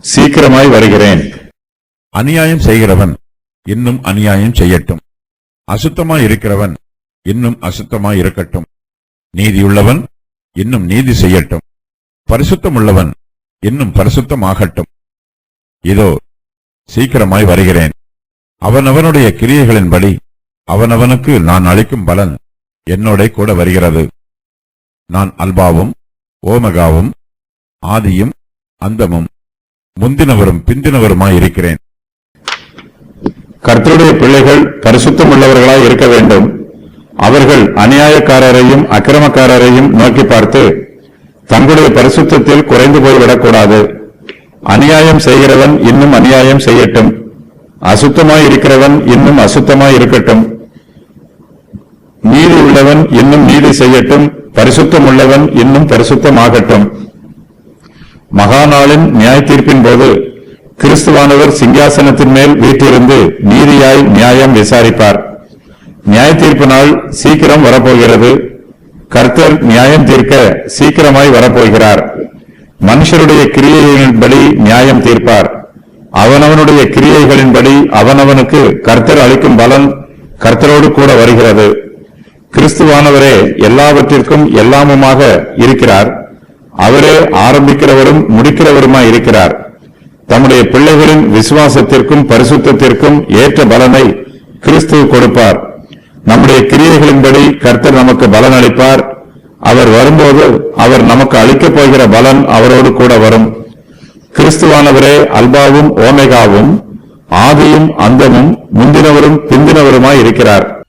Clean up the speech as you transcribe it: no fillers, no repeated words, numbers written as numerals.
சீக்கிரமாய் வருகிறேன். அநியாயம் செய்கிறவன் இன்னும் அநியாயம் செய்யட்டும். அசுத்தமாய் இருக்கிறவன் இன்னும் அசுத்தமாய் இருக்கட்டும். நீதியுள்ளவன் இன்னும் நீதி செய்யட்டும். பரிசுத்தமுள்ளவன் இன்னும் பரிசுத்தமாகட்டும். இதோ சீக்கிரமாய் வருகிறேன். அவனவனுடைய கிரியைகளின்படி அவனவனுக்கு நான் அளிக்கும் பலன் என்னோட கூட வருகிறது. நான் அல்பாவும் ஓமகாவும் ஆதியும் அந்தமும் முந்தினவரும் பிந்தினவருமாய் இருக்கிறேன். கர்த்தருடைய பிள்ளைகள் பரிசுத்தமுள்ளவர்களாய் இருக்க வேண்டும். அவர்கள் அநியாயக்காரரையும் அக்கிரமக்காரரையும் நோக்கி பார்த்து தங்களுடைய பரிசுத்தத்தில் குறைந்து போய்விடக்கூடாது. அநியாயம் செய்கிறவன் இன்னும் அநியாயம் செய்யட்டும். அசுத்தமாய் இருக்கிறவன் இன்னும் அசுத்தமாய் இருக்கட்டும். நீதி உள்ளவன் இன்னும் நீதி செய்யட்டும். பரிசுத்தம் உள்ளவன் இன்னும் பரிசுத்தமாகட்டும். மகாநாளின் நியாய தீர்ப்பின் போது கிறிஸ்துவானவர் சிங்காசனத்தின் மேல் வீற்றிருந்து நீதியாய் நியாயம் விசாரிப்பார். நியாய தீர்ப்பு நாள் சீக்கிரம் வரப்போகிறது. கர்த்தர் நியாயம் தீர்க்க சீக்கிரமாய் வரப்போகிறார். மனுஷருடைய கிரியைகளின்படி நியாயம் தீர்ப்பார். அவனவனுடைய கிரியைகளின்படி அவனவனுக்கு கர்த்தர் அளிக்கும் பலன் கர்த்தரோடு கூட வருகிறது. கிறிஸ்துவானவரே எல்லாவற்றிற்கும் எல்லாமுமாக இருக்கிறார். அவரே ஆரம்பிக்கிறவரும் முடிக்கிறவருமாய் இருக்கிறார். தம்முடைய பிள்ளைகளின் விசுவாசத்திற்கும் பரிசுத்தத்திற்கும் ஏற்ற பலனை கிறிஸ்து கொடுப்பார். நம்முடைய கிரியைகளின்படி கர்த்தர் நமக்கு பலன் அளிப்பார். அவர் வரும்போது அவர் நமக்கு அளிக்கப் போகிற பலன் அவரோடு கூட வரும். கிறிஸ்துவானவரே அல்பாவும் ஓமேகாவும் ஆதியும் அந்தமும் முந்தினவரும் பிந்தினவருமாய் இருக்கிறார்.